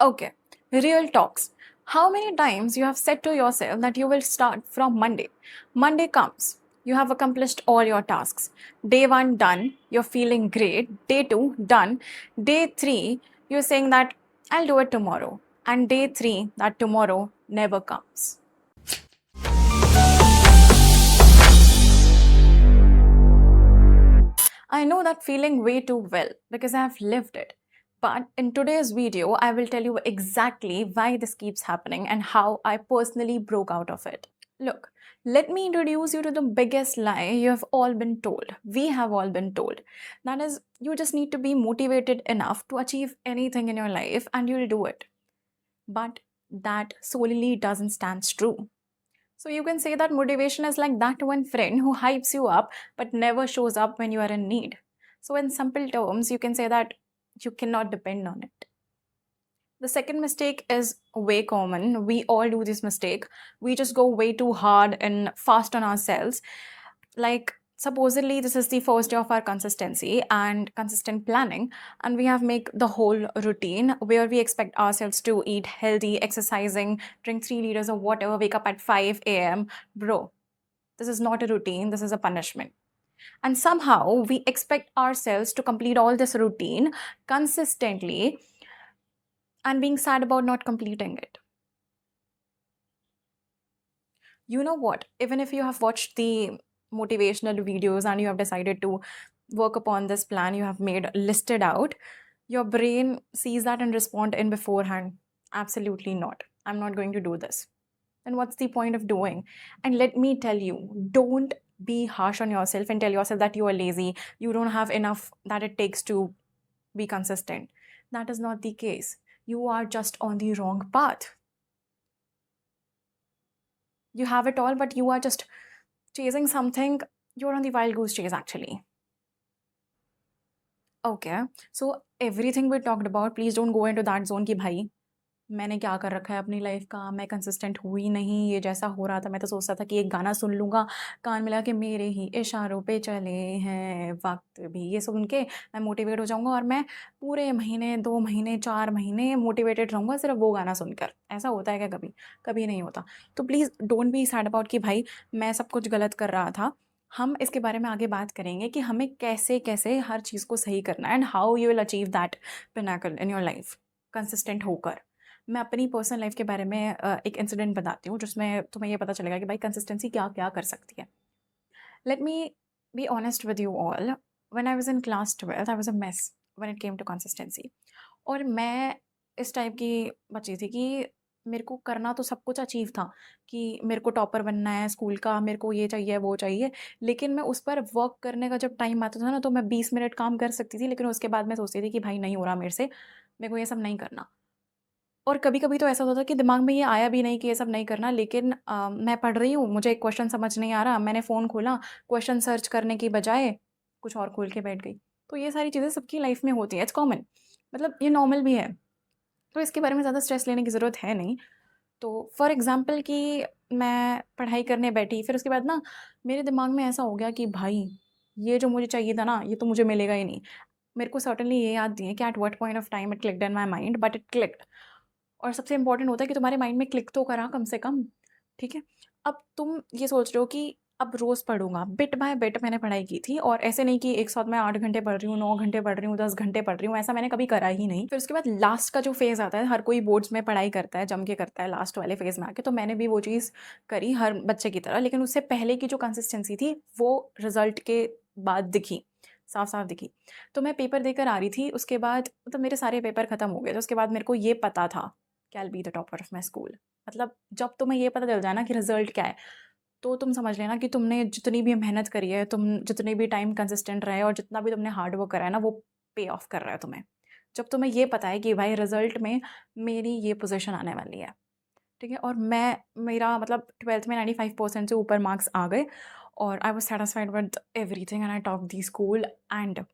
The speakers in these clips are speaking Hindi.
Okay, real talks. How many times you have said to yourself that you will start from Monday? Monday comes, you have accomplished all your tasks. Day 1 done, you're feeling great. Day 2 done. Day 3, you're saying that I'll do it tomorrow. And day 3, that tomorrow never comes. I know that feeling way too well because I have lived it. But in today's video, I will tell you exactly why this keeps happening and how I personally broke out of it. Look, let me introduce you to the biggest lie you have all been told. We have all been told. That is, you just need to be motivated enough to achieve anything in your life and you'll do it. But that solely doesn't stand true. So you can say that motivation is like that one friend who hypes you up but never shows up when you are in need. So, in simple terms, you can say that you cannot depend on it. The second mistake is way common. We all do this mistake. We just go way too hard and fast on ourselves. Like, supposedly, this is the first day of our consistency and consistent planning, and we have make the whole routine where we expect ourselves to eat healthy, exercising, drink 3 liters of water, wake up at 5 a.m. Bro, this is not a routine, this is a punishment. And somehow we expect ourselves to complete all this routine consistently and being sad about not completing it. You know what? Even if you have watched the motivational videos and you have decided to work upon this plan you have made listed out, your brain sees that and respond in beforehand. Absolutely not. I'm not going to do this. Then what's the point of doing? And let me tell you, don't be harsh on yourself and tell yourself that you are lazy, you don't have enough that it takes to be consistent. That is not the case. You are just on the wrong path. You have it all, but you are just chasing something. You're on the wild goose chase, actually. Okay, so everything we talked about, please don't go into that zone कि भाई मैंने क्या कर रखा है अपनी लाइफ का, मैं कंसिस्टेंट हुई नहीं, ये जैसा हो रहा था मैं तो सोचता था कि एक गाना सुन लूँगा, कान मिला के मेरे ही इशारों पे चले हैं वक्त भी, ये सुन के मैं मोटिवेट हो जाऊँगा और मैं पूरे महीने 2 महीने 4 महीने मोटिवेटेड रहूँगा सिर्फ वो गाना सुनकर। ऐसा होता है क्या कभी? कभी नहीं होता। तो please don't be sad about कि भाई मैं सब कुछ गलत कर रहा था। हम इसके बारे में आगे बात करेंगे कि हमें कैसे कैसे हर चीज़ को सही करना है and how you will achieve that Pinnacle in your life consistent होकर। मैं अपनी पर्सनल लाइफ के बारे में एक इंसिडेंट बताती हूँ जिसमें तुम्हें ये पता चलेगा कि भाई कंसिस्टेंसी क्या क्या कर सकती है। Let me be honest with you all, when I was in class 12 I was a mess when it came to consistency. और मैं इस टाइप की बच्ची थी कि मेरे को करना तो सब कुछ अचीव था कि मेरे को टॉपर बनना है स्कूल का, मेरे को ये चाहिए वो चाहिए, लेकिन मैं उस पर वर्क करने का जब टाइम आता था ना तो मैं 20 मिनट काम कर सकती थी, लेकिन उसके बाद मैं सोचती थी कि भाई नहीं हो रहा मेरे से, मेरे को ये सब नहीं करना। और कभी-कभी तो ऐसा होता था कि दिमाग में ये आया भी नहीं कि ये सब नहीं करना, लेकिन मैं पढ़ रही हूँ, मुझे एक क्वेश्चन समझ नहीं आ रहा, मैंने फ़ोन खोला, क्वेश्चन सर्च करने की बजाय कुछ और खोल के बैठ गई। तो ये सारी चीज़ें सबकी लाइफ़ में होती हैं, इट्स कॉमन, मतलब ये नॉर्मल भी है। तो इसके बारे में ज़्यादा स्ट्रेस लेने की ज़रूरत है नहीं। तो फॉर एग्ज़ाम्पल कि मैं पढ़ाई करने बैठी, फिर उसके बाद ना मेरे दिमाग में ऐसा हो गया कि भाई, ये जो मुझे चाहिए था ना, ये तो मुझे मिलेगा ही नहीं। मेरे को सर्टेनली ये याद नहीं है कि at what point of time it clicked in my mind, but it clicked. और सबसे इम्पोर्टेंट होता है कि तुम्हारे माइंड में क्लिक तो करा कम से कम, ठीक है? अब तुम ये सोच रहे हो कि अब रोज़ पढ़ूँगा, बिट बाय बिट मैंने पढ़ाई की थी और ऐसे नहीं कि एक साथ मैं 8 घंटे पढ़ रही हूँ, 9 घंटे पढ़ रही हूँ, 10 घंटे पढ़ रही हूँ, ऐसा मैंने कभी करा ही नहीं। फिर उसके बाद लास्ट का जो फ़ेज़ आता है, हर कोई बोर्ड्स में पढ़ाई करता है, जम के करता है लास्ट वाले फ़ेज़ में आके, तो मैंने भी वो चीज़ करी हर बच्चे की तरह, लेकिन उससे पहले की जो कंसिस्टेंसी थी, वो रिज़ल्ट के बाद दिखी, साफ-साफ दिखी। तो मैं पेपर देकर आ रही थी, उसके बाद मतलब मेरे सारे पेपर ख़त्म हो गए थे, उसके बाद मेरे को ये पता था कि I will be the topper of my school. मतलब जब तुम्हें ये पता चल जाए ना कि रिज़ल्ट क्या है, तो तुम समझ लेना कि तुमने जितनी भी मेहनत करी है, तुम जितने भी टाइम कंसिस्टेंट रहे और जितना भी तुमने हार्ड वर्क करा है ना, वो पे ऑफ कर रहा है तुम्हें। जब तुम्हें ये पता है कि भाई रिज़ल्ट में मेरी ये पोज़ीशन आने वाली है, ठीक है? और मेरा मतलब 12th में 95% से ऊपर मार्क्स आ गए और I was satisfied with everything and I topped the school and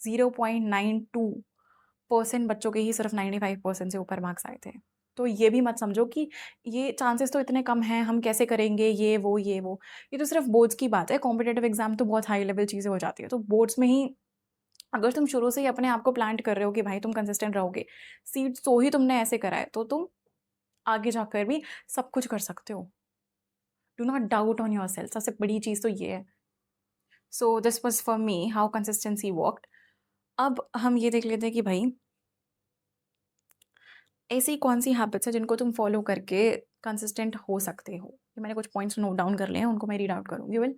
0.92% बच्चों के ही सिर्फ 95% से ऊपर मार्क्स आए थे। तो ये भी मत समझो कि ये चांसेस तो इतने कम हैं, हम कैसे करेंगे ये वो। ये तो सिर्फ बोर्ड्स की बात है, कॉम्पिटिटिव एग्ज़ाम तो बहुत हाई लेवल चीज़ें हो जाती है। तो बोर्ड्स में ही अगर तुम शुरू से ही अपने आप को प्लांट कर रहे हो कि भाई तुम कंसिस्टेंट रहोगे, सीड सो ही तुमने ऐसे करा है, तो तुम आगे जाकर भी सब कुछ कर सकते हो। Do not doubt on yourself, सबसे बड़ी चीज़ तो ये है। So this was for me how consistency worked. अब हम ये देख लेते हैं कि भाई ऐसी कौन-सी हैबिट्स हैं जिनको तुम फॉलो करके कंसिस्टेंट हो सकते हो? ये मैंने कुछ पॉइंट्स नोट डाउन कर लिए हैं, उनको मैं रीड आउट करूँगी। You will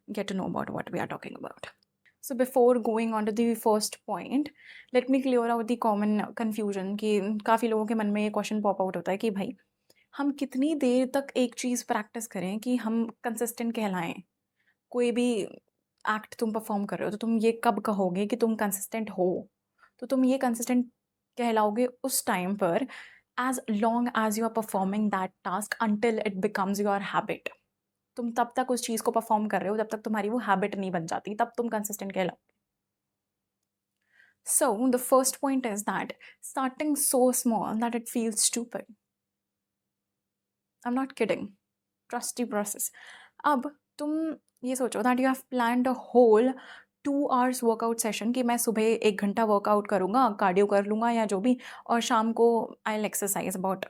get to know about what we are talking about. So before going on to the first point, let me clear out the common confusion कि काफ़ी लोगों के मन में ये क्वेश्चन पॉप आउट होता है कि भाई हम कितनी देर तक एक चीज़ प्रैक्टिस करें कि हम कंसिस्टेंट कहलाएं। कोई भी एक्ट तुम परफॉर्म कर रहे हो तो तुम ये कब कहोगे कि तुम कंसिस्टेंट हो? तो तुम ये कंसिस्टेंट कहलाओगे उस टाइम पर as long as you are performing that task until it becomes your habit. तुम तब तक उस चीज़ को परफॉर्म कर रहे हो जब तक तुम्हारी वो हैबिट नहीं बन जाती, तब तुम consistent कहलाओ। So, the first point is that starting so small that it feels stupid. I'm not kidding. Trust the process. अब तुम ये सोचो that you have planned a whole 2 hours workout session कि मैं सुबह 1 घंटा वर्कआउट करूँगा, कार्डियो कर लूँगा या जो भी, और शाम को आई विल एक्सरसाइज अबाउट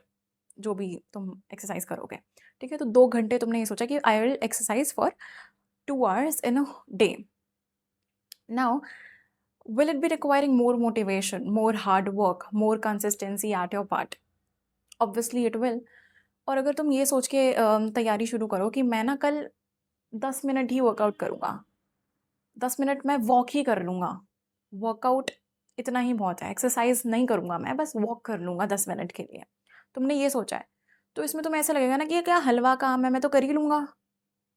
जो भी तुम एक्सरसाइज करोगे। ठीक है, तो 2 घंटे तुमने ये सोचा कि I will exercise for 2 hours in a day. Now, will it be requiring more motivation, more hard work, more consistency at your part? Obviously it will. और अगर तुम ये सोच के तैयारी शुरू करो कि मैं ना कल 10 मिनट ही वर्कआउट करूँगा, 10 मिनट मैं वॉक ही कर लूँगा, वर्कआउट इतना ही बहुत है, एक्सरसाइज नहीं करूँगा, मैं बस वॉक कर लूँगा 10 मिनट के लिए, तुमने ये सोचा है, तो इसमें तुम्हें ऐसा लगेगा ना कि ये क्या हलवा काम है, मैं तो कर ही लूँगा,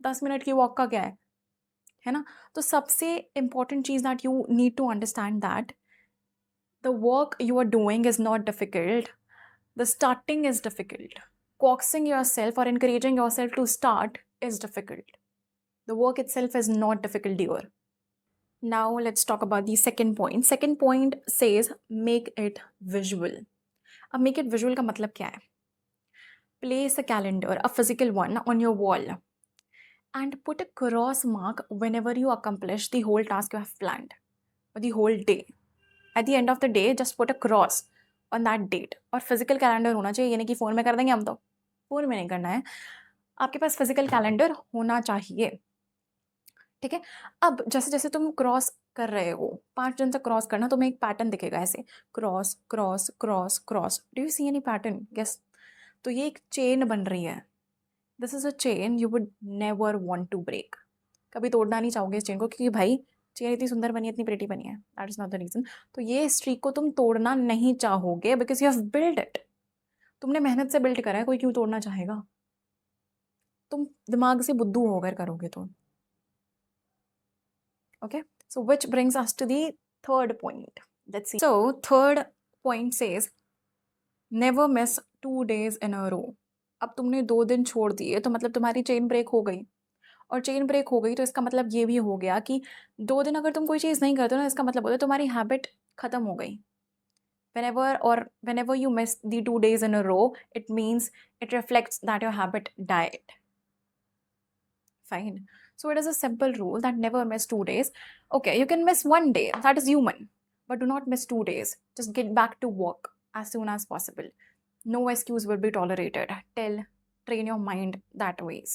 10 मिनट की वॉक का क्या है ना? तो सबसे इम्पॉर्टेंट चीज़ that you need to understand that the work you are doing is not difficult. The starting is difficult. Coaxing yourself or encouraging yourself to start is difficult. The work itself is not difficult, dear. Now let's talk about the second point. Second point says make it visual. अब make it visual का मतलब क्या है? Place a calendar, a physical one, on your wall and put a cross mark whenever you accomplish the whole task you have planned or the whole day. At the end of the day, just put a cross on that date. और फिजिकल कैलेंडर होना चाहिए, ये नहीं कि फ़ोन में कर देंगे हम तो, फ़ोन में नहीं करना है, आपके पास फिजिकल कैलेंडर होना चाहिए। ठीक है, अब जैसे जैसे तुम क्रॉस कर रहे हो, 5 दिन तक क्रॉस करना, तुम्हें एक पैटर्न दिखेगा ऐसे, cross cross cross cross. Do you see any pattern? Yes. तो ये एक चेन बन रही है। This is a chain you would never want to break. कभी तोड़ना नहीं चाहोगे इस चेन को, क्योंकि भाई चेन इतनी सुंदर बनी है, इतनी प्रेटी बनी है, that is not the reason. तो ये स्ट्रीक को तुम तोड़ना नहीं चाहोगे because you have build it. तुमने मेहनत से बिल्ड करा है, कोई क्यों तोड़ना चाहेगा? तुम दिमाग से बुद्धू होकर करोगे तो। Okay, so which brings us to the third point. Let's see. So third point says never miss 2 days in a row. अब तुमने 2 दिन छोड़ दिए तो मतलब तुम्हारी चेन ब्रेक हो गई, और चेन ब्रेक हो गई तो इसका मतलब ये भी हो गया कि 2 दिन अगर तुम कोई चीज़ नहीं करते हो ना, इसका मतलब होता है तुम्हारी हैबिट ख़त्म हो गई। Whenever you miss the 2 days in a row, it means it reflects that your habit died. Fine. So it is a simple rule that never miss 2 days. Okay, you can miss 1 day, that is human, but do not miss 2 days. Just get back to work as soon as possible. No excuse will be tolerated. Train your mind that ways.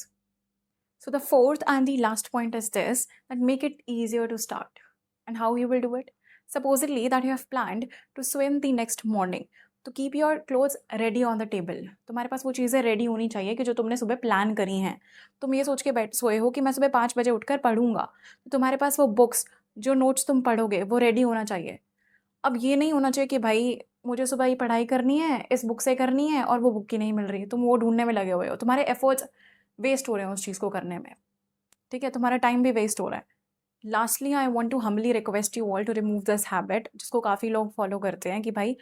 So the fourth and the last point is this, that make it easier to start. And how you will do it? Supposedly that you have planned to swim the next morning. तो keep your clothes ready on the table. तुम्हारे पास वो चीज़ें रेडी होनी चाहिए कि जो तुमने सुबह प्लान करी हैं। तुम ये सोच के बैठ सोए हो कि मैं सुबह 5 बजे उठकर पढ़ूंगा, तो तुम्हारे पास वो बुक्स, जो नोट्स तुम पढ़ोगे, वो रेडी होना चाहिए। अब ये नहीं होना चाहिए कि भाई मुझे सुबह ही पढ़ाई करनी है, इस बुक से करनी है, और वो बुक की नहीं मिल रही, तुम वो ढूंढने में लगे हुए हो, तुम्हारे एफर्ट्स वेस्ट हो रहे हैं उस चीज़ को करने में। ठीक है, तुम्हारा टाइम भी वेस्ट हो रहा है। Lastly I want to humbly request you all to remove this habit, जिसको काफ़ी लोग फॉलो करते हैं कि भाई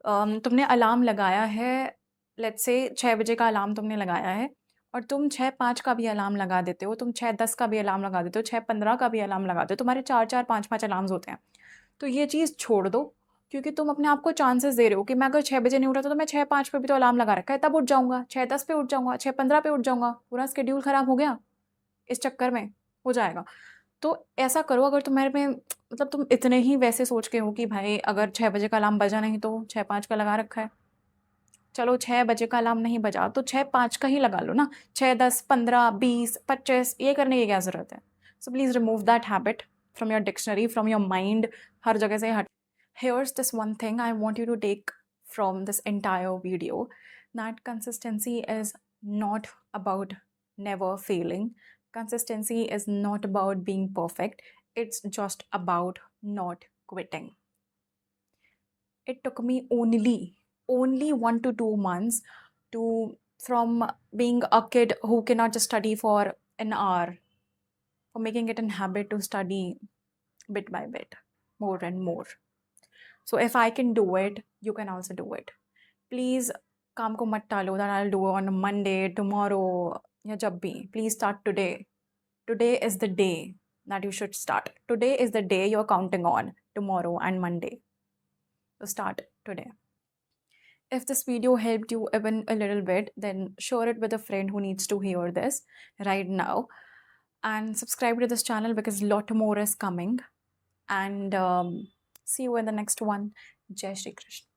तुमने अलार्म लगाया है, लेट्स से 6 बजे का अलार्म तुमने लगाया है, और तुम 6:05 का भी अलार्म लगा देते हो, तुम 6:10 का भी अलार्म लगा देते हो, 6:15 का भी अलार्म लगाते हो, तुम्हारे 4-4 5-5 अलार्म्स होते हैं। तो ये चीज़ छोड़ दो, क्योंकि तुम अपने आप को चांसेस दे रहे हो कि मैं अगर 6 बजे नहीं उठा तो मैं 6:05 पे भी तो अलार्म लगा रखा है, तब उठ जाऊँगा, 6:10 पे उठ जाऊँगा, 6:15 पे उठ जाऊँगा, पूरा शेड्यूल ख़राब हो गया इस चक्कर में, हो जाएगा। तो ऐसा करो, अगर तुम्हारे में मतलब तुम इतने ही वैसे सोच के हो कि भाई अगर 6 बजे का अलार्म बजा नहीं तो 6:05 का लगा रखा है। चलो 6 बजे का अलार्म नहीं बजा तो 6:05 का ही लगा लो ना। 6, 10, 15, 20, 25 ये करने की क्या ज़रूरत है? So please remove that habit from your dictionary, from your mind, हर जगह से हट। Here's this one thing I want you to take from this entire video, that consistency is not about never failing. Consistency is not about being perfect. It's just about not quitting. It took me only 1 to 2 months to from being a kid who cannot just study for an hour, for making it a habit to study bit by bit, more and more. So if I can do it, you can also do it. Please काम को मत टालो that I'll do it on Monday, tomorrow या जब भी. Please start today. Today is the day that you should start. Today is the day you're counting on, tomorrow and Monday. So start today. If this video helped you even a little bit, then share it with a friend who needs to hear this right now. And subscribe to this channel because a lot more is coming. And see you in the next one. Jai Shri Krishna.